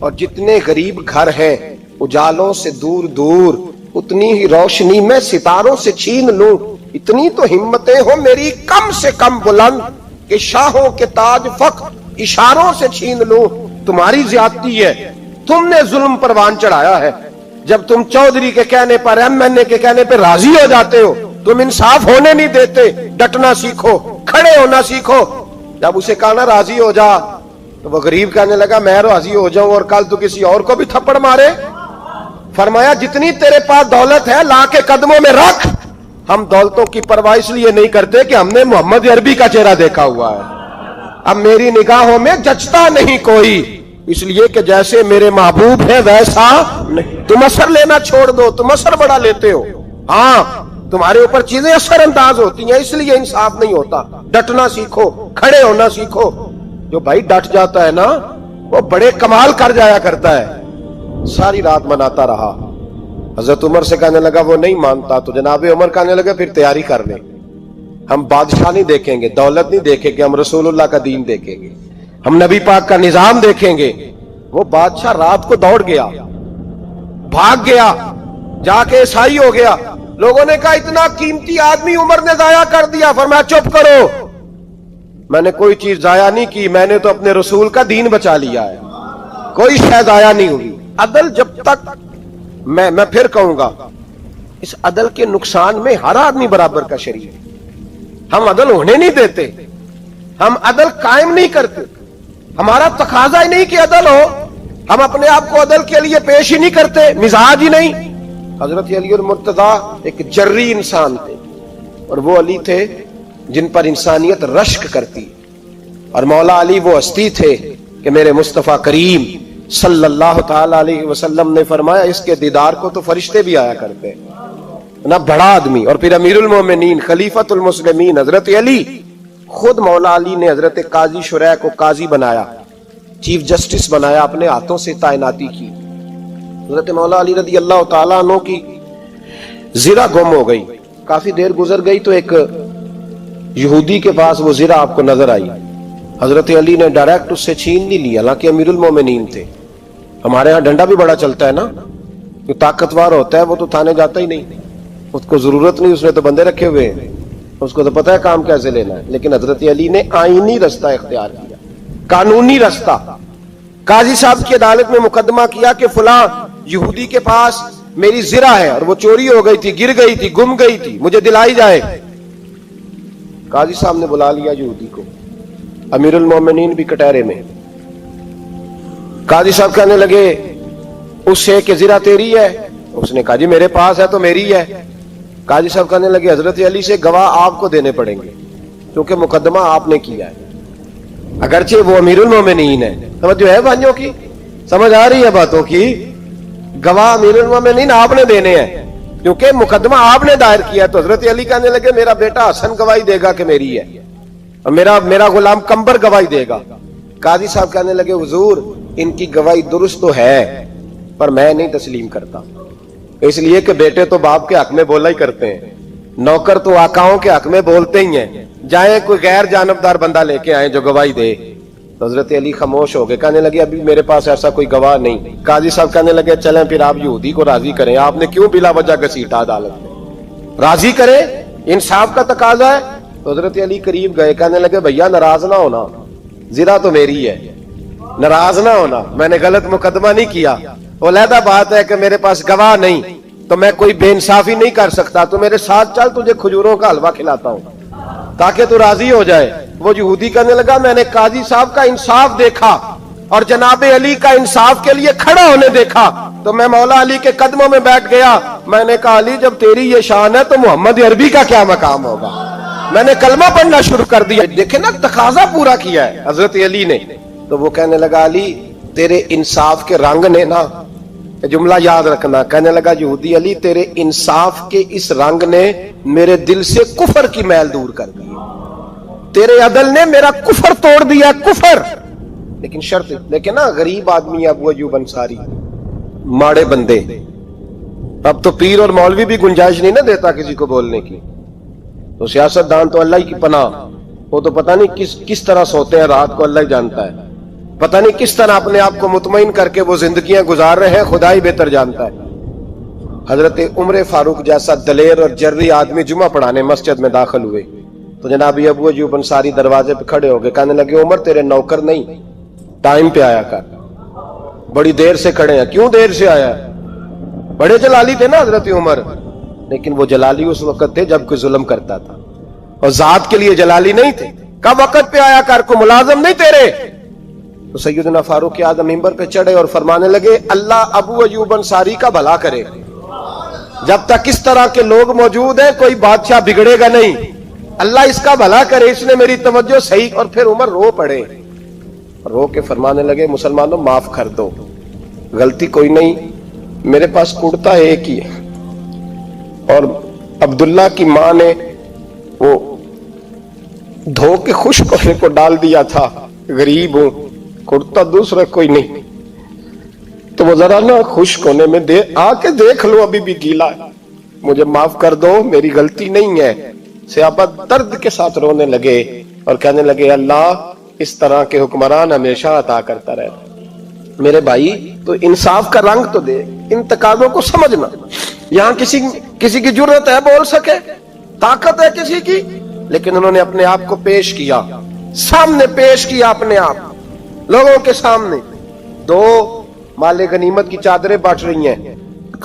اور جتنے غریب گھر ہیں اجالوں سے دور دور اتنی ہی روشنی میں ستاروں سے چھین لوں. اتنی تو ہمتیں ہو میری کم سے کم بلند کہ شاہوں کے تاج فخر اشاروں سے چھین لوں. تمہاری زیادتی ہے, تم نے ظلم پروان چڑھایا ہے. جب تم چودھری کے کہنے پر ایم این اے کے کہنے پہ راضی ہو جاتے ہو, تم انصاف ہونے نہیں دیتے. ڈٹنا سیکھو, کھڑے ہونا سیکھو. جب اسے کہا نا راضی ہو جا, تو وہ غریب کہنے لگا میں راضی ہو جاؤں اور کل تو کسی اور کو بھی تھپڑ مارے. فرمایا جتنی تیرے پاس دولت ہے لا کے قدموں میں رکھ. ہم دولتوں کی پرواہ اس لیے نہیں کرتے کہ ہم نے محمد عربی کا چہرہ دیکھا ہوا ہے. اب میری نگاہوں میں جچتا نہیں کوئی, اس لیے کہ جیسے میرے محبوب ہے ویسا نہیں. تم اثر لینا چھوڑ دو, تم اثر بڑا لیتے ہو. ہاں تمہارے اوپر چیزیں اثر انداز ہوتی ہیں, اس لیے انصاف نہیں ہوتا. ڈٹنا سیکھو, کھڑے ہونا سیکھو. جو بھائی ڈٹ جاتا ہے نا وہ بڑے کمال کر جایا کرتا ہے. ساری رات مناتا رہا. حضرت عمر سے کہنے لگا وہ نہیں مانتا, تو جناب عمر کہنے لگا پھر تیاری کر لیں. ہم بادشاہ نہیں دیکھیں گے, دولت نہیں دیکھیں گے, ہم رسول اللہ کا دین دیکھیں گے, ہم نبی پاک کا نظام دیکھیں گے. وہ بادشاہ رات کو دوڑ گیا, بھاگ گیا, جا کے عیسائی ہو گیا. لوگوں نے کہا اتنا قیمتی آدمی عمر نے ضائع کر دیا. فرمایا چپ کرو, میں نے کوئی چیز ضائع نہیں کی, میں نے تو اپنے رسول کا دین بچا لیا ہے. کوئی شے ضائع نہیں ہوئی. عدل جب تک میں پھر کہوں گا, اس عدل کے نقصان میں ہر آدمی برابر کا شریک ہے. ہم عدل ہونے نہیں دیتے, ہم عدل قائم نہیں کرتے. ہمارا تقاضا ہی نہیں کہ عدل ہو, ہم اپنے آپ کو عدل کے لیے پیش ہی نہیں کرتے, مزاج ہی نہیں. حضرت علی المرتضیٰ ایک جری انسان تھے, اور وہ علی تھے جن پر انسانیت رشک کرتی. اور مولا علی وہ ہستی تھے کہ میرے مصطفیٰ کریم صلی اللہ تعالی علیہ وسلم نے فرمایا اس کے دیدار کو تو فرشتے بھی آیا کرتے. نہ بڑا آدمی, اور پھر امیر المومنین خلیفۃ المسلمین حضرت علی. خود مولا علی نے حضرت قاضی شریح کو قاضی بنایا, چیف جسٹس بنایا, اپنے ہاتھوں سے تعیناتی کی. حضرت مولا علی رضی اللہ تعالیٰ عنہ کی زرہ گم ہو گئی. کافی دیر گزر گئی تو ایک یہودی کے پاس وہ زرہ آپ کو نظر آئی. حضرت علی نے ڈائریکٹ اس سے چھین نہیں لیا, حالانکہ امیر المومنین تھے. ہمارے ہاں ڈنڈا بھی بڑا چلتا ہے نا, جو طاقتور ہوتا ہے وہ تو تھانے جاتا ہی نہیں, اس کو ضرورت نہیں, اس نے تو بندے رکھے ہوئے ہیں, اس کو تو پتہ ہے کام کیسے لینا ہے. لیکن حضرت علی نے آئینی رستہ اختیار کیا, قانونی رستہ. قاضی صاحب کی عدالت میں مقدمہ کیا کہ فلاں یہودی کے پاس میری زرہ ہے اور وہ چوری ہو گئی تھی, گر گئی تھی, گم گئی تھی, مجھے دلائی جائے. قاضی صاحب نے بلا لیا یہودی کو, امیر المومنین بھی کٹہرے میں. قاضی صاحب کہنے لگے اس سے کہ زرہ تیری ہے؟ اس نے کہا جی میرے پاس ہے تو میری ہے. قاضی صاحب کہنے لگے حضرت علی سے گواہ آپ کو دینے پڑیں گے کیونکہ مقدمہ آپ نے کیا ہے, اگرچہ وہ امیر المومنین ہے. سمجھ جو ہے بھائیوں کی, سمجھ آ رہی ہے باتوں کی. گواہ امیر المومنین آپ نے دینے ہیں کیونکہ مقدمہ آپ نے دائر کیا. تو حضرت علی کہنے لگے میرا بیٹا حسن گواہی دے گا کہ میری ہے, اور میرا غلام کمبر گواہی دے گا. قاضی صاحب کہنے لگے حضور ان کی گواہی درست تو ہے پر میں نہیں تسلیم کرتا, اس لیے کہ بیٹے تو باپ کے حق میں بولا ہی کرتے ہیں, نوکر تو آقاؤں کے حق میں بولتے ہی ہیں. جائیں کوئی غیر جانبدار بندہ لے کے آئیں جو گواہی دے. تو حضرت علی خاموش ہو گئے, کہنے لگے ابھی میرے پاس ایسا کوئی گواہ نہیں. قاضی صاحب کہنے لگے چلیں پھر آپ یہودی کو راضی کریں, آپ نے کیوں بلا وجہ گھسیٹا عدالت میں, راضی کریں, انصاف کا تقاضا ہے. تو حضرت علی قریب گئے, کہنے لگے بھیا ناراض نہ ہونا, زرہ تو میری ہے, ناراض نہ ہونا, میں نے غلط مقدمہ نہیں کیا. علیحدہ بات ہے کہ میرے پاس گواہ نہیں تو میں کوئی بے انصافی نہیں کر سکتا, تو میرے ساتھ چل تجھے کھجوروں کا حلوہ کھلاتا ہوں تاکہ تو راضی ہو جائے. وہ یہودی کہنے لگا میں نے قاضی صاحب کا انصاف دیکھا اور جناب علی کا انصاف کے لیے کھڑا ہونے دیکھا تو میں مولا علی کے قدموں میں بیٹھ گیا. میں نے کہا علی جب تیری یہ شان ہے تو محمد عربی کا کیا مقام ہوگا. میں نے کلمہ پڑھنا شروع کر دیا. دیکھیں نا تقاضا پورا کیا ہے حضرت علی نے. تو وہ کہنے لگا علی تیرے انصاف کے رنگ نے نا, جملہ یاد رکھنا, کہنے لگا یہودی علی تیرے انصاف کے اس رنگ نے میرے دل سے کفر کی میل دور کر دی, تیرے عدل نے میرا کفر توڑ دیا, کفر. لیکن شرط لیکن نا غریب آدمی ابو ایوب انصاری, ماڑے بندے, اب تو پیر اور مولوی بھی گنجائش نہیں نہ دیتا کسی کو بولنے کی. تو سیاست دان تو اللہ ہی کی پناہ, وہ تو پتہ نہیں کس طرح سوتے ہیں رات کو اللہ ہی جانتا ہے. پتہ نہیں کس طرح اپنے آپ کو مطمئن کر کے وہ زندگیاں گزار رہے ہیں، خدا ہی بہتر جانتا ہے۔ حضرت عمر فاروق جیسا دلیر اور جرری آدمی جمعہ پڑھانے مسجد میں داخل ہوئے تو جناب ابو ایوب انصاری دروازے پہ کھڑے ہو گئے، کہنے لگے عمر تیرے نوکر نہیں، ٹائم پہ آیا کر، بڑی دیر سے کھڑے ہیں۔ کیوں دیر سے آیا؟ بڑے جلالی تھے نا حضرت عمر، لیکن وہ جلالی اس وقت تھے جب کوئی ظلم کرتا تھا، اور ذات کے لیے جلالی نہیں تھے۔ کب وقت پہ آیا کر، کو ملازم نہیں تیرے؟ تو سیدنا فاروق اعظم منبر پہ چڑھے اور فرمانے لگے اللہ ابو ایوب انصاری کا بھلا کرے، جب تک اس طرح کے لوگ موجود ہیں کوئی بادشاہ بگڑے گا نہیں، اللہ اس کا بھلا کرے، اس نے میری توجہ صحیح۔ اور پھر عمر رو پڑے، رو کے فرمانے لگے مسلمانوں معاف کر دو، غلطی کوئی نہیں، میرے پاس کرتا ایک ہی ہے، اور عبداللہ کی ماں نے وہ دھو کے خشک ہونے کو ڈال دیا تھا، غریب ہوں، کرتا دوسرا کوئی نہیں، تو وہ ذرا نا خشک ہونے میں آ کے دیکھ لو، ابھی بھی گیلا ہے، مجھے معاف کر دو، میری غلطی نہیں ہے۔ صحابہ درد کے ساتھ رونے لگے اور کہنے لگے اللہ اس طرح کے حکمران ہمیشہ عطا کرتا رہتا۔ میرے بھائی تو انصاف کا رنگ تو دے، ان تقاضوں کو سمجھنا۔ یہاں کسی کی جرت ہے بول سکے، طاقت ہے کسی کی، لیکن انہوں نے اپنے آپ کو پیش کیا، سامنے پیش کیا اپنے آپ لوگوں کے سامنے۔ دو مال غنیمت کی چادریں بانٹ رہی ہیں،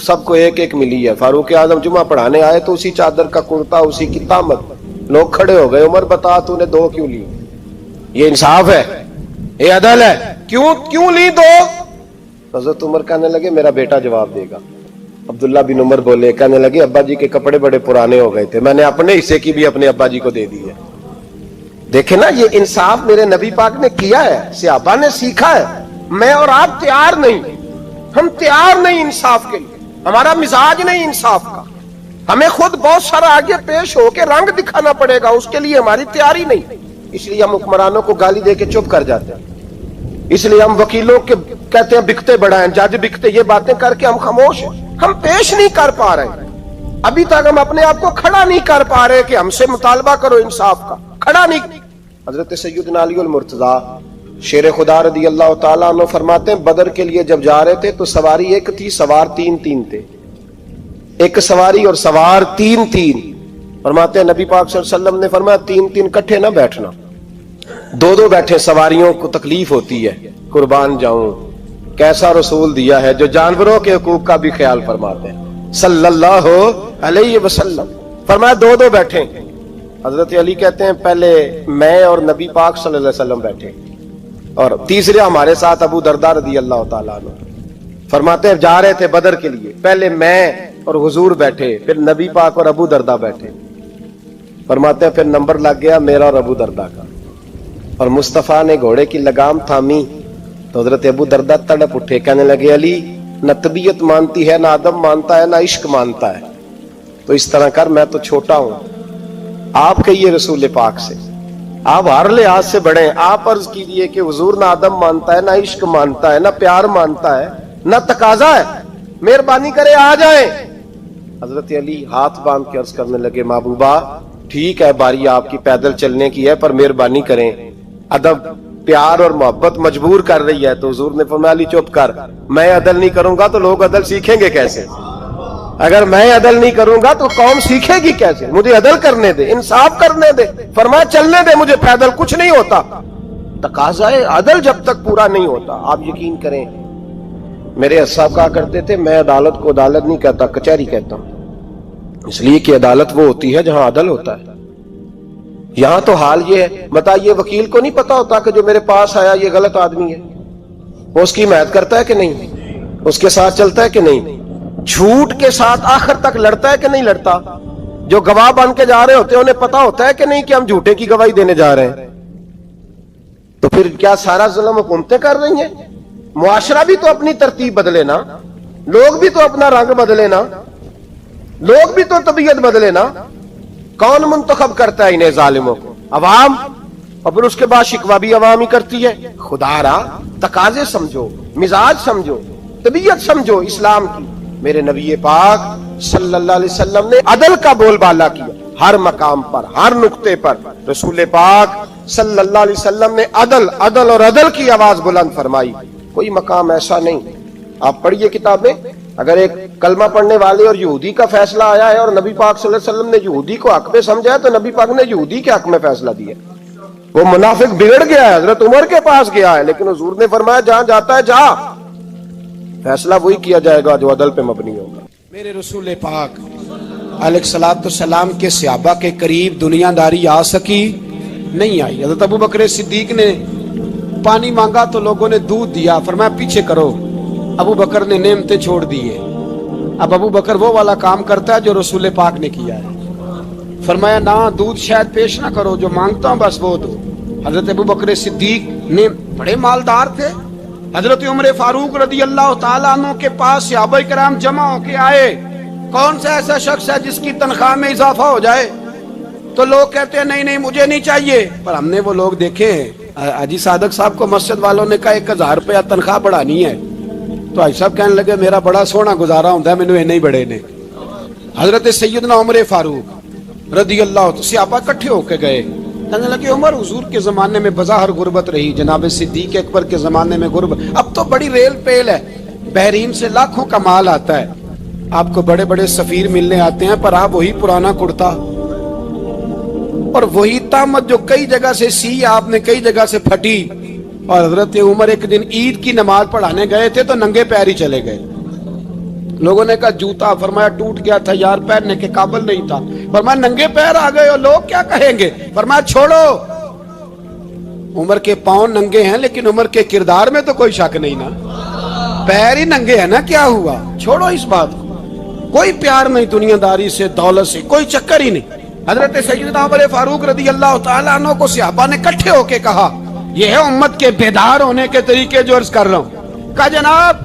سب کو ایک ایک ملی ہے۔ فاروق اعظم جمعہ پڑھانے آئے تو اسی چادر کا کرتا، اسی کی تامت، لوگ کھڑے ہو گئے، عمر بتا تو نے دو کیوں لی؟ یہ انصاف ہے، یہ عدل ہے، کیوں لی دو؟ حضرت عمر کہنے لگے میرا بیٹا جواب دے گا۔ عبداللہ بن عمر بولے، کہنے لگے ابا جی کے کپڑے بڑے پرانے ہو گئے تھے، میں نے اپنے حصے کی بھی اپنے ابا جی کو دے دی ہے۔ دیکھیں نا یہ انصاف میرے نبی پاک نے کیا ہے، صحابہ نے سیکھا ہے۔ میں اور آپ تیار نہیں، ہم تیار نہیں انصاف کے لیے، ہمارا مزاج نہیں انصاف کا، ہمیں خود بہت سارا آگے پیش ہو کے رنگ دکھانا پڑے گا، اس کے لیے ہماری تیاری نہیں۔ اس لیے ہم حکمرانوں کو گالی دے کے چپ کر جاتے ہیں، اس لیے ہم وکیلوں کے کہتے ہیں بکتے بڑھائیں، جج بکتے، یہ باتیں کر کے ہم خاموش ہیں، ہم پیش نہیں کر پا رہے، ابھی تک ہم اپنے آپ کو کھڑا نہیں کر پا رہے کہ ہم سے مطالبہ کرو انصاف کا، کھڑا نہیں۔ حضرت سیدنا علی المرتضیٰ شیر خدا رضی اللہ تعالیٰ عنہ فرماتے ہیں بدر کے لیے جب جا رہے تھے تو سواری ایک تھی، سوار تین تھے، ایک سواری اور سوار تین۔ فرماتے ہیں نبی پاک صلی اللہ علیہ وسلم نے فرمایا تین کٹھے نہ بیٹھنا، دو بیٹھے، سواریوں کو تکلیف ہوتی ہے، قربان جاؤں، کیسا رسول دیا ہے جو جانوروں کے حقوق کا بھی خیال فرماتے ہیں صلی اللہ علیہ وسلم۔ فرمایا دو بیٹھے۔ حضرت علی کہتے ہیں پہلے میں اور نبی پاک صلی اللہ علیہ وسلم بیٹھے، اور تیسرے ہمارے ساتھ ابو درداء رضی اللہ تعالیٰ عنہ۔ فرماتے ہیں جا رہے تھے بدر کے لیے، پہلے میں اور حضور بیٹھے، پھر نبی پاک اور ابو درداء بیٹھے۔ فرماتے ہیں پھر نمبر لگ گیا میرا اور ابو درداء کا، اور مصطفیٰ نے گھوڑے کی لگام تھامی تو حضرت ابو درداء تڑپ اٹھے، کہنے لگے علی نہ طبیعت مانتی ہے، نہ ادب مانتا ہے، نہ عشق مانتا ہے، تو اس طرح کر، میں تو چھوٹا ہوں، آپ کہیے رسول پاک سے، آپ ہر لحاظ سے بڑے ہیں، آپ عرض کیجئے کہ حضور نہ ادب مانتا ہے، نہ عشق مانتا ہے، نہ پیار مانتا ہے، نہ تقاضا ہے، مہربانی کرے آ جائیں۔ حضرت علی ہاتھ باندھ کے عرض کرنے لگے محبوبہ ٹھیک ہے باری آپ کی پیدل چلنے کی ہے، پر مہربانی کریں، ادب پیار اور محبت مجبور کر رہی ہے۔ تو حضور نے فرمایا علی چپ کر، میں عدل نہیں کروں گا تو لوگ عدل سیکھیں گے کیسے؟ اگر میں عدل نہیں کروں گا تو قوم سیکھے گی کیسے؟ مجھے عدل کرنے دے، انصاف کرنے دے، فرمایا چلنے دے مجھے، پیدل کچھ نہیں ہوتا۔ تقاضا عدل جب تک پورا نہیں ہوتا، آپ یقین کریں میرے اساتذہ کہا کرتے تھے میں عدالت کو عدالت نہیں کہتا، کچہری کہتا ہوں، اس لیے کہ عدالت وہ ہوتی ہے جہاں عدل ہوتا ہے۔ یہاں تو حال یہ ہے، بتائیے وکیل کو نہیں پتا ہوتا کہ جو میرے پاس آیا یہ غلط آدمی ہے، وہ اس کی حمایت کرتا ہے کہ نہیں، اس کے ساتھ چلتا ہے کہ نہیں، جھوٹ کے ساتھ آخر تک لڑتا ہے کہ نہیں لڑتا، جو گواہ بن کے جا رہے ہوتے ہیں انہیں پتا ہوتا ہے کہ نہیں کہ ہم جھوٹے کی گواہی دینے جا رہے ہیں، تو پھر کیا سارا ظلم حکومتیں کر رہی ہیں؟ معاشرہ بھی تو اپنی ترتیب بدلے نا، لوگ بھی تو اپنا رنگ بدلے نا، لوگ بھی تو طبیعت بدلے نا۔ کون منتخب کرتا ہے انہیں ظالموں کو؟ عوام، اور پھر اس کے بعد شکوہ بھی عوام ہی کرتی ہے۔ خدا را تقاضے سمجھو، مزاج سمجھو، طبیعت سمجھو اسلام کی۔ میرے نبی پاک صلی اللہ علیہ وسلم نے عدل کا بول بالا کیا، ہر مقام پر، ہر نقطے پر۔ رسول پاک صلی اللہ علیہ وسلم نے عدل عدل اور عدل کی آواز بلند فرمائی. کوئی مقام ایسا نہیں. آپ پڑھیے کتابیں, اگر ایک کلمہ پڑھنے والے اور یہودی کا فیصلہ آیا ہے اور نبی پاک صلی اللہ علیہ وسلم نے یہودی کو حق میں سمجھا ہے تو نبی پاک نے یہودی کے حق میں فیصلہ دیا. وہ منافق بگڑ گیا ہے, حضرت عمر کے پاس گیا ہے, لیکن حضور نے فرمایا جہاں جاتا ہے جا, فیصلہ وہی کیا جائے گا جو عدل پہ مبنی ہوگا. میرے رسول پاک علیہ الصلوۃ والسلام کے صحابہ کے قریب دنیا داری آ سکی نہیں آئی. حضرت ابو بکر صدیق نے پانی مانگا تو لوگوں نے دودھ دیا, فرمایا پیچھے کرو. ابو بکر نے نعمتیں چھوڑ دیے. اب ابو بکر وہ والا کام کرتا ہے جو رسول پاک نے کیا ہے. فرمایا نہ دودھ شاید پیش نہ کرو, جو مانگتا ہوں بس وہ دو. حضرت ابو بکر صدیق نے بڑے مالدار تھے. حضرت عمر فاروق رضی اللہ تعالیٰ عنہ کے پاس صحابہ کرام جمع ہو کے آئے. کون سا ایسا شخص ہے جس کی تنخواہ میں اضافہ ہو جائے؟ تو لوگ کہتے ہیں نہیں نہیں مجھے نہیں چاہیے. پر ہم نے وہ لوگ دیکھے ہیں. حاجی صادق صاحب کو مسجد والوں نے کہا 1000 روپیہ تنخواہ بڑھانی ہے, تو حاج صاحب کہنے لگے میرا بڑا سونا گزارا ہوتا ہے, مینوں نہیں بڑے نے. حضرت سیدنا عمر فاروق رضی اللہ عنہ صحابہ اکٹھے ہو کے گئے. کہنے لگے عمر حضور کے زمانے میں بظاہر غربت رہی, جناب صدیق اکبر کے زمانے میں غربت, اب تو بڑی ریل پیل ہے, بحرین سے لاکھوں کا مال آتا ہے, آپ کو بڑے بڑے سفیر ملنے آتے ہیں, پر آپ وہی پرانا کرتا اور وہی تامت جو کئی جگہ سے سی آپ نے کئی جگہ سے پھٹی. اور حضرت عمر ایک دن عید کی نماز پڑھانے گئے تھے تو ننگے پیر ہی چلے گئے. لوگوں نے کہا جوتا, فرمایا ٹوٹ گیا تھا یار, پہننے کے قابل نہیں تھا. فرمایا ننگے پیر آ گئے اور لوگ کیا کہیں گے؟ فرمایا چھوڑو, عمر کے پاؤں ننگے ہیں لیکن عمر کے کردار میں تو کوئی شک نہیں نا, پیر ہی ننگے ہیں نا, کیا ہوا؟ چھوڑو اس بات کو. کوئی پیار نہیں دنیا داری سے, دولت سے کوئی چکر ہی نہیں. حضرت سیدنا عمر فاروق رضی اللہ تعالیٰ عنہ کو صحابہ نے اکٹھے ہو کے کہا, یہ ہے امت کے بیدار ہونے کے طریقے جو عرض کر رہا ہوں. کہا جناب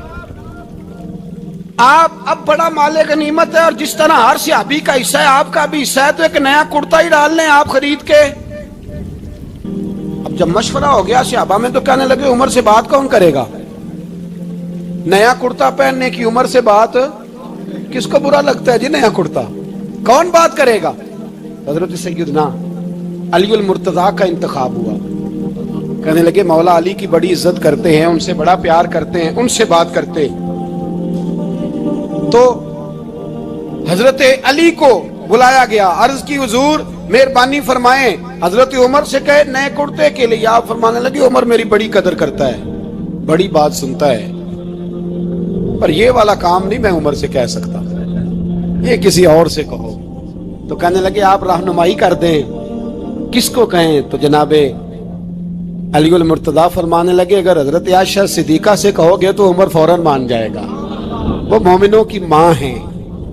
آپ اب بڑا مال غنیمت ہے, اور جس طرح ہر صحابی کا حصہ ہے آپ کا بھی حصہ ہے, تو ایک نیا کرتا ہی ڈال لیں آپ خرید کے. اب جب مشورہ ہو گیا صحابہ میں تو کہنے لگے عمر سے بات کون کرے گا؟ نیا کرتا پہننے کی عمر سے بات کس کو برا لگتا ہے جی؟ نیا کرتا کون بات کرے گا؟ حضرت سیدنا علی المرتضیٰ کا انتخاب ہوا. کہنے لگے مولا علی کی بڑی عزت کرتے ہیں, ان سے بڑا پیار کرتے ہیں, ان سے بات کرتے. تو حضرت علی کو بلایا گیا, عرض کی حضور مہربانی فرمائیں حضرت عمر سے کہے نئے کرتے کے لیے. آپ فرمانے لگے عمر میری بڑی قدر کرتا ہے, بڑی بات سنتا ہے, پر یہ والا کام نہیں میں عمر سے کہہ سکتا, یہ کسی اور سے کہو. تو کہنے لگے آپ رہنمائی کر دیں, کس کو کہیں؟ تو جناب علی المرتضیٰ فرمانے لگے اگر حضرت عائشہ صدیقہ سے کہو گے تو عمر فوراً مان جائے گا, وہ مومنوں کی ماں ہیں.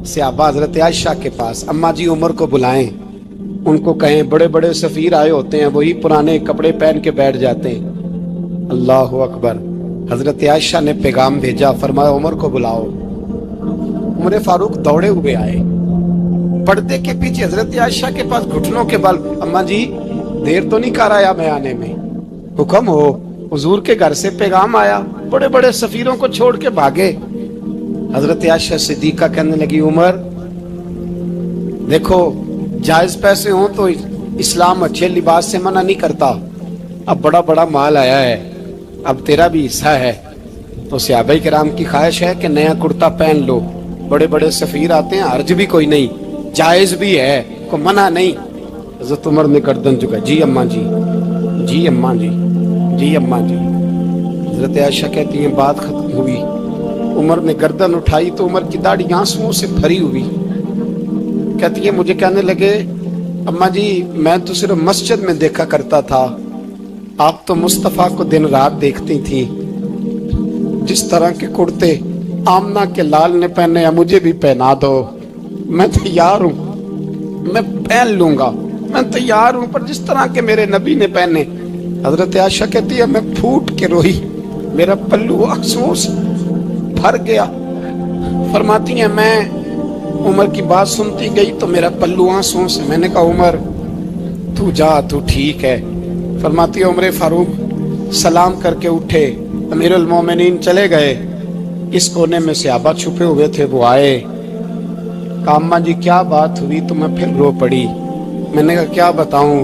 صحابہ حضرت عائشہ کے پاس, اماں جی عمر کو بلائیں, ان کو کہیں بڑے بڑے سفیر آئے ہوتے ہیں, وہی پرانے کپڑے پہن کے بیٹھ جاتے ہیں. اللہ اکبر. حضرت عائشہ نے پیغام بھیجا, فرمایا عمر کو بلاؤ. عمر فاروق دوڑے ہوئے آئے, پردے کے پیچھے حضرت عائشہ کے پاس گھٹنوں کے بل, اماں جی دیر تو نہیں کر آیا میں آنے میں؟ حکم ہو, حضور کے گھر سے پیغام آیا, بڑے بڑے سفیروں کو چھوڑ کے بھاگے. حضرت عائشہ صدیقہ کہنے لگی عمر دیکھو جائز پیسے ہوں تو اسلام اچھے لباس سے منع نہیں کرتا, اب بڑا بڑا مال آیا ہے, اب تیرا بھی حصہ ہے, تو صحابہ کرام کی خواہش ہے کہ نیا کرتا پہن لو, بڑے بڑے سفیر آتے ہیں, حرج بھی کوئی نہیں, جائز بھی ہے, کو منع نہیں. حضرت عمر نے گردن جھکا, جی اماں جی, جی اماں جی, جی اماں جی. حضرت عائشہ کہتی ہیں بات ختم ہوئی, عمر نے گردن اٹھائی تو عمر کی داڑھی آنسوؤں سے بھری ہوئی. کہتی ہے مجھے کہنے لگے اماں جی میں تو صرف مسجد میں دیکھا کرتا تھا, آپ تو مصطفیٰ کو دن رات دیکھتی تھی, جس طرح کے کرتے آمنہ کے لال نے پہنے ہیں مجھے بھی پہنا دو, میں تیار ہوں, میں پہن لوں گا, میں تیار ہوں, پر جس طرح کے میرے نبی نے پہنے. حضرت عائشہ کہتی ہے میں پھوٹ کے روئی, میرا پلو آنسوؤں سے بھر گیا. فرماتی ہیں میں عمر کی بات سنتی گئی تو میرا پلو آنسوؤں سے, میں نے کہا عمر تو جا, تو ٹھیک ہے. فرماتی ہے عمر فاروق سلام کر کے اٹھے, امیر المومنین چلے گئے. اس کونے میں صحابہ چھپے ہوئے تھے, وہ آئے, کہا اماں جی کیا بات ہوئی؟ تو میں پھر رو پڑی. میں نے کہا کیا بتاؤں؟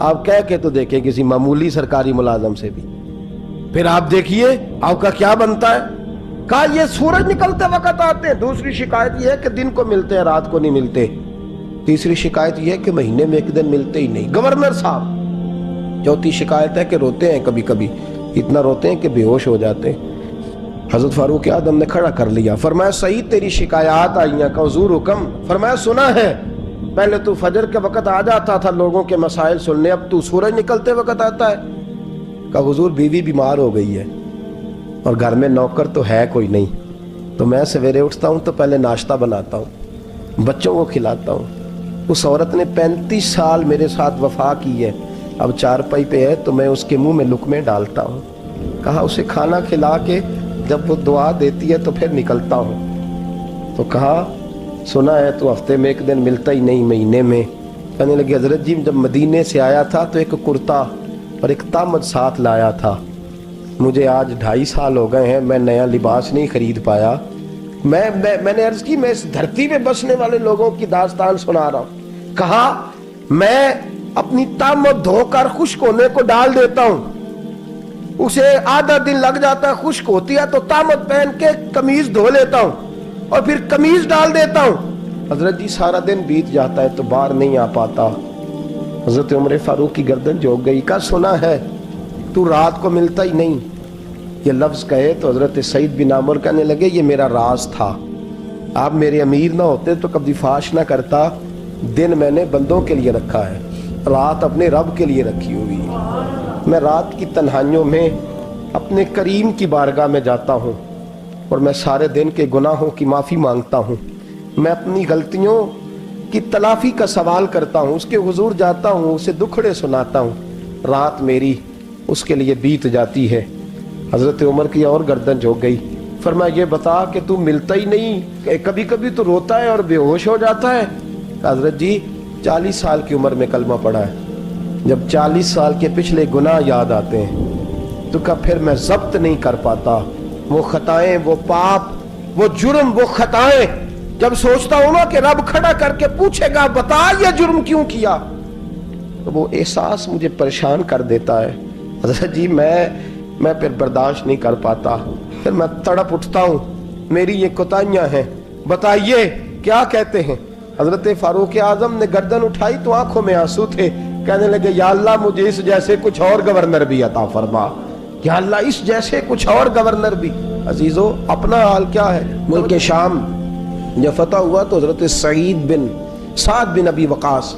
آپ کہہ کے تو دیکھیں کسی معمولی سرکاری ملازم سے بھی، پھر آپ دیکھیے آپ کا کیا بنتا ہے. کہا یہ سورج نکلتے وقت آتے ہیں. دوسری شکایت یہ ہے کہ دن کو ملتے ہیں رات کو نہیں ملتے. تیسری شکایت یہ ہے کہ مہینے میں ایک دن ملتے ہی نہیں گورنر صاحب. چوتھی شکایت ہے کہ روتے ہیں کبھی کبھی، اتنا روتے ہیں کہ بے ہوش ہو جاتے ہیں. حضرت فاروق اعظم نے کھڑا کر لیا، فرمایا سعید تیری شکایات آئی ہیں. کہ حضور حکم. فرمایا سنا ہے، پہلے تو فجر کے وقت آ جاتا تھا لوگوں کے مسائل سننے، اب تو سورج نکلتے وقت آتا ہے. کہ حضور بیوی بیمار ہو گئی ہے اور گھر میں نوکر تو ہے کوئی نہیں، تو میں سویرے اٹھتا ہوں تو پہلے ناشتہ بناتا ہوں، بچوں کو کھلاتا ہوں. اس عورت نے 35 سال میرے ساتھ وفا کی ہے، اب چارپائی پہ ہے تو میں اس کے منہ میں لقمے ڈالتا ہوں. کہا اسے کھانا کھلا کے جب وہ دعا دیتی ہے تو پھر نکلتا ہوں. تو کہا سنا ہے تو ہفتے میں ایک دن ملتا ہی نہیں مہینے میں. کہنے لگے حضرت جی جب مدینے سے آیا تھا تو ایک کرتا اور ایک تامد ساتھ لایا تھا. مجھے آج 2.5 سال ہو گئے ہیں، میں نیا لباس نہیں خرید پایا. میں نے عرض کی میں اس دھرتی پہ بسنے والے لوگوں کی داستان سنا رہا ہوں. کہا میں اپنی تامد دھو کر خشک ہونے کو ڈال دیتا ہوں، اسے آدھا دن لگ جاتا ہے، خشک ہوتی ہے تو تامد پہن کے قمیض دھو لیتا ہوں اور پھر قمیض ڈال دیتا ہوں. حضرت جی سارا دن بیت جاتا ہے تو باہر نہیں آ پاتا. حضرت عمر فاروق کی گردن جھک گئی. کا سنا ہے تو رات کو ملتا ہی نہیں. یہ لفظ کہے تو حضرت سعید بن عامر کہنے لگے یہ میرا راز تھا، آپ میرے امیر نہ ہوتے تو کبھی فاش نہ کرتا. دن میں نے بندوں کے لیے رکھا ہے، رات اپنے رب کے لیے رکھی ہوئی ہے. میں رات کی تنہائیوں میں اپنے کریم کی بارگاہ میں جاتا ہوں اور میں سارے دن کے گناہوں کی معافی مانگتا ہوں. میں اپنی غلطیوں کی تلافی کا سوال کرتا ہوں، اس کے حضور جاتا ہوں، اسے دکھڑے سناتا ہوں. رات میری اس کے لیے بیت جاتی ہے. حضرت عمر کی اور گردن جھک گئی. فرمایا یہ بتا کہ تو ملتا ہی نہیں، کبھی کبھی تو روتا ہے اور بے ہوش ہو جاتا ہے. حضرت جی 40 سال کی عمر میں کلمہ پڑھا ہے، جب 40 سال کے پچھلے گناہ یاد آتے ہیں تو پھر میں ضبط نہیں کر پاتا. وہ خطائیں، وہ پاپ، وہ جرم، وہ خطائیں جب سوچتا ہوں نا کہ رب کھڑا کر کے پوچھے گا بتا یہ جرم کیوں کیا، تو وہ احساس مجھے پریشان کر دیتا ہے. حضرت جی میں پھر برداشت نہیں کر پاتا، پھر میں تڑپ اٹھتا ہوں، میری یہ کوتاہیاں ہیں، بتائیے کیا کہتے ہیں. حضرت فاروق اعظم نے گردن اٹھائی تو آنکھوں میں آنسو تھے. کہنے لگے یا اللہ مجھے اس جیسے کچھ اور گورنر بھی عطا فرما، یا اللہ اس جیسے کچھ اور گورنر بھی. عزیزو اپنا حال کیا ہے. ملک شام جب فتح ہوا تو حضرت سعد بن ابی وقاص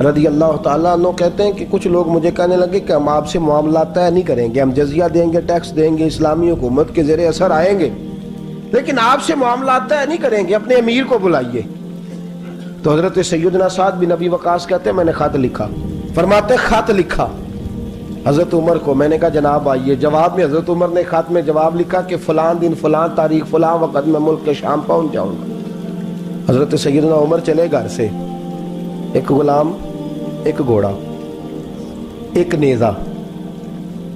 رضی اللہ تعالیٰ عنہ کہتے ہیں کہ کچھ لوگ مجھے کہنے لگے کہ ہم آپ سے معاملات طے نہیں کریں گے، ہم جزیہ دیں گے، ٹیکس دیں گے، اسلامی حکومت کے زیر اثر آئیں گے، لیکن آپ سے معاملات طے نہیں کریں گے، اپنے امیر کو بلائیے. تو حضرت سیدنا سعد بن ابی وقاص کہتے ہیں میں نے خط لکھا. فرماتے خط لکھا حضرت عمر کو. میں نے کہا جناب آئیے. جواب میں حضرت عمر نے خط میں جواب لکھا کہ فلان دن فلان تاریخ فلان وقت میں ملک کے شام پہنچ جاؤں گا. حضرت سیدنا عمر چلے گھر سے، ایک غلام، ایک گھوڑا، ایک نیزہ.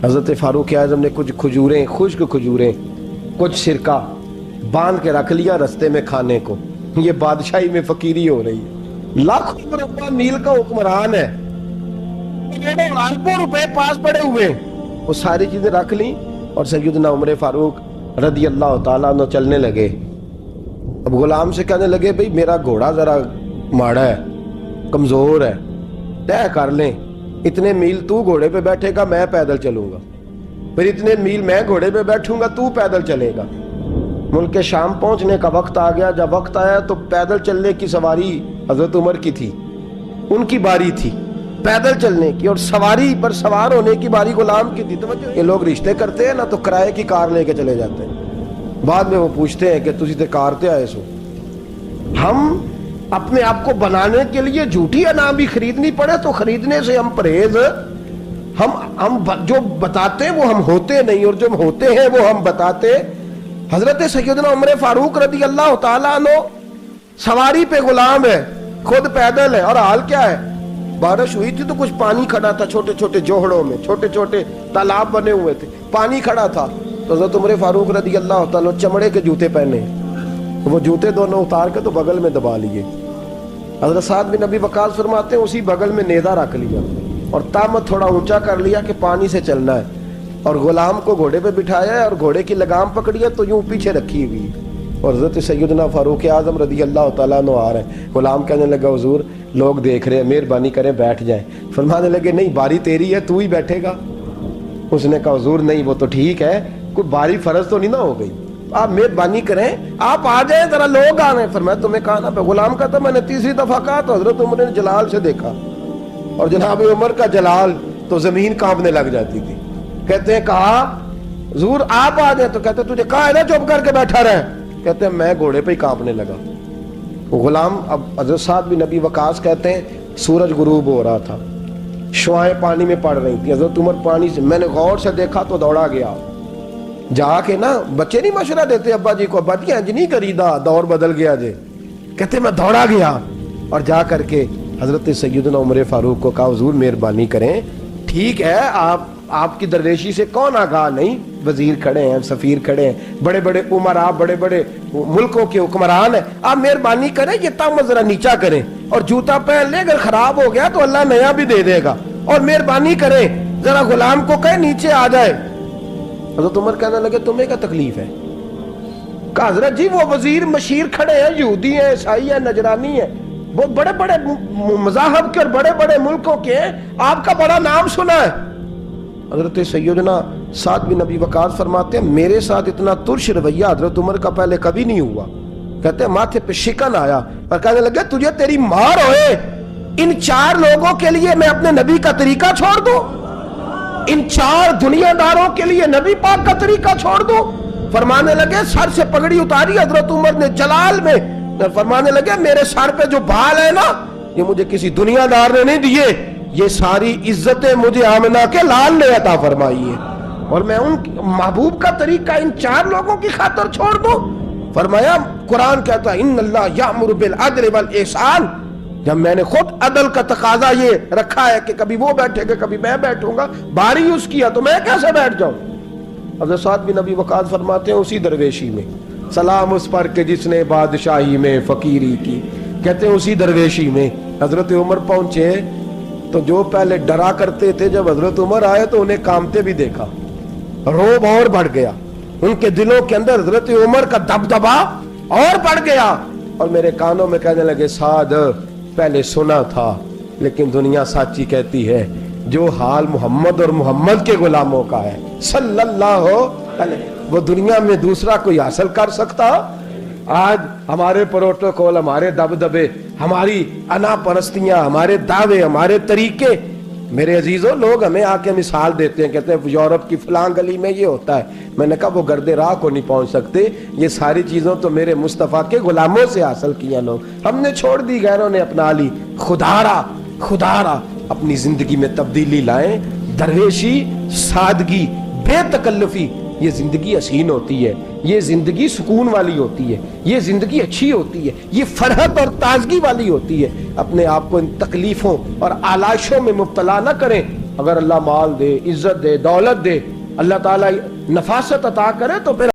حضرت فاروق اعظم نے کچھ کھجوریں، خشک کھجوریں، کچھ سرکہ باندھ کے رکھ لیا رستے میں کھانے کو. یہ بادشاہی میں فقیری ہو رہی ہے. لاکھوں مربع میل کا حکمران ہے، اربوں روپے پاس پڑے ہوئے، وہ ساری چیزیں رکھ لیں اور سیدنا عمر فاروق رضی اللہ تعالیٰ عنہ چلنے لگے. اب غلام سے کہنے لگے بھئی میرا گھوڑا ذرا ماڑا ہے، کمزور ہے، طے کر لیں اتنے میل تو گھوڑے پہ بیٹھے گا میں پیدل چلوں گا، پھر اتنے میل میں گھوڑے پہ بیٹھوں گا تو پیدل چلے گا. ملک شام پہنچنے کا وقت آ گیا. جب وقت آیا تو پیدل چلنے کی سواری حضرت عمر کی تھی، ان کی باری تھی پیدل چلنے کی، اور سواری پر سوار ہونے کی باری غلام کی تھی. یہ لوگ رشتے کرتے ہیں نا تو کرائے کی کار لے کے چلے جاتے ہیں، بعد میں وہ پوچھتے ہیں کہ تسی تے کار تے آئے سو. ہم اپنے آپ کو بنانے کے لیے جھوٹی انعام بھی خریدنی پڑے تو خریدنے سے ہم پرہیز. ہم جو بتاتے ہیں وہ ہم ہوتے نہیں، اور جو ہم ہوتے ہیں وہ ہم بتاتے. حضرت سیدنا عمر فاروق رضی اللہ تعالیٰ عنہ سواری پہ غلام ہے، خود پیدل ہے، اور حال کیا ہے بارش ہوئی تھی تو کچھ پانی کھڑا تھا، چھوٹے چھوٹے جوہڑوں میں چھوٹے چھوٹے تالاب بنے ہوئے تھے، پانی کھڑا تھا. تو حضرت عمر فاروق رضی اللہ تعالیٰ چمڑے کے جوتے پہنے، وہ جوتے دونوں اتار کے تو بغل میں دبا لیے حضرت سعد بن ابی وقاص فرماتے ہیں اسی بغل میں نیزہ رکھ لیا اور تامت تھوڑا اونچا کر لیا کہ پانی سے چلنا ہے، اور غلام کو گھوڑے پہ بٹھایا ہے اور گھوڑے کی لگام پکڑی ہے تو یوں پیچھے رکھی ہوئی، اور حضرت سیدنا فاروق اعظم رضی اللہ تعالیٰ عنہ آ رہے ہیں۔ غلام کہنے لگا حضور لوگ دیکھ رہے ہیں، مہربانی کریں بیٹھ جائیں۔ فرمانے لگے نہیں، باری تیری ہے، تو ہی بیٹھے گا۔ اس نے کہا حضور نہیں، وہ تو ٹھیک ہے، کوئی باری فرض تو نہیں نہ ہو گئی، آپ مہربانی کریں آپ آ جائیں، ذرا لوگ آ رہے ہیں۔ فرمایا تمہیں کہا نا، غلام کہتا میں نے تیسری دفعہ کہا تو حضرت عمر نے جلال سے دیکھا، اور جناب عمر کا جلال تو زمین کانپنے لگ جاتی تھی۔ کہتے ہیں کہا حضور آپ آ جائیں، تو کہتے ہیں تجھے کہا ہے نا چپ کر کے بیٹھا رہے، کہتے ہیں میں گھوڑے پہ ہی کانپنے لگا۔ غلام اب حضرت سعد بن ابی وقاص کہتے ہیں سورج غروب ہو رہا تھا، شعائیں پانی میں پڑ رہی تھی، حضرت عمر پانی سے، میں نے غور سے دیکھا تو دوڑا گیا، جا کے نا بچے نہیں مشورہ دیتے ابا جی کو، ابا جی انج نہیں کریدا، دور بدل گیا جے، کہتے میں دوڑا گیا اور جا کر کے حضرت سیدنا عمر فاروق کو کہا حضور مہربانی کریں، ٹھیک ہے آپ کی درویشی سے کون آگاہ نہیں، وزیر کھڑے ہیں، سفیر کھڑے ہیں، بڑے بڑے عمرا، بڑے بڑے ملکوں کے حکمران ہیں، آپ مہربانی کریں یہ تامت ذرا نیچا کریں اور جوتا پہن لے، اگر خراب ہو گیا تو اللہ نیا بھی دے دے گا، اور مہربانی کریں ذرا غلام کو کہیں نیچے آ جائے۔ حضرت عمر کہنے لگے تمہیں کیا تکلیف ہے؟ کہا حضرت جی وہ وزیر مشیر کھڑے ہیں، یہودی ہیں، عیسائی ہیں، نجرانی ہیں، بہت بڑے بڑے مذاہب کے اور بڑے بڑے ملکوں کے ہیں، آپ کا بڑا نام سنا ہے۔ حضرت سیدنا سعد بن ابی وقاص فرماتے ہیں میرے ساتھ اتنا ترش رویہ حضرت عمر کا پہلے کبھی نہیں ہوا، کہتے ہیں ماتھے پہ شکن آیا اور کہنے لگے تجھے تیری مار ہوئے، ان 4 لوگوں کے لیے میں اپنے نبی کا طریقہ چھوڑ دوں، ان 4 دنیا داروں کے لیے نبی پاک کا طریقہ چھوڑ دوں۔ فرمانے لگے سر سے پگڑی اتاری حضرت عمر نے جلال میں، فرمانے لگے میرے سر پہ جو بال ہے نا یہ مجھے کسی دنیا دار نے نہیں دیے، یہ ساری عزتیں مجھے آمنہ کے لال نے عطا فرمائی ہے، اور میں ان محبوب کا طریقہ ان 4 لوگوں کی خاطر چھوڑ دوں۔ فرمایا قرآن کہتا ہے ان اللہ یامر بالعدل والاحسان، جب میں نے خود عدل کا تقاضا یہ رکھا ہے کہ کبھی وہ بیٹھے گا کبھی میں بیٹھوں گا، باری اس کی ہے تو میں کیسے بیٹھ جاؤں۔ حضرت سعد بن ابی وقاص فرماتے ہیں اسی درویشی میں سلام اس پر کہ جس نے بادشاہی میں فقیری کی، کہتے ہیں اسی درویشی میں حضرت عمر پہنچے تو جو پہلے ڈرا کرتے تھے جب حضرت عمر آئے تو انہیں کامتے بھی دیکھا، روب اور بڑھ گیا، ان کے دلوں کے اندر حضرت عمر کا دبدبا اور بڑھ گیا، اور میرے کانوں میں کہنے لگے سعد پہلے سنا تھا لیکن دنیا سچی کہتی ہے جو حال محمد اور محمد کے غلاموں کا ہے صلی اللہ علیہ، وہ دنیا میں دوسرا کوئی حاصل کر سکتا؟ آج ہمارے پروٹوکول، ہمارے دبدبے، ہماری انا پرستیاں، ہمارے دعوے، ہمارے طریقے، میرے عزیزوں لوگ ہمیں آ کے مثال دیتے ہیں، کہتے ہیں یورپ کی فلاں گلی میں یہ ہوتا ہے، میں نے کہا وہ گرد راہ کو نہیں پہنچ سکتے، یہ ساری چیزوں تو میرے مصطفیٰ کے غلاموں سے حاصل کیا لوگ، ہم نے چھوڑ دی، غیروں نے اپنا لی۔ خدارا اپنی زندگی میں تبدیلی لائیں، درویشی، سادگی، بے تکلفی، یہ زندگی حسین ہوتی ہے، یہ زندگی سکون والی ہوتی ہے، یہ زندگی اچھی ہوتی ہے، یہ فرحت اور تازگی والی ہوتی ہے۔ اپنے آپ کو ان تکلیفوں اور آلائشوں میں مبتلا نہ کریں، اگر اللہ مال دے، عزت دے، دولت دے، اللہ تعالیٰ نفاست عطا کرے تو پھر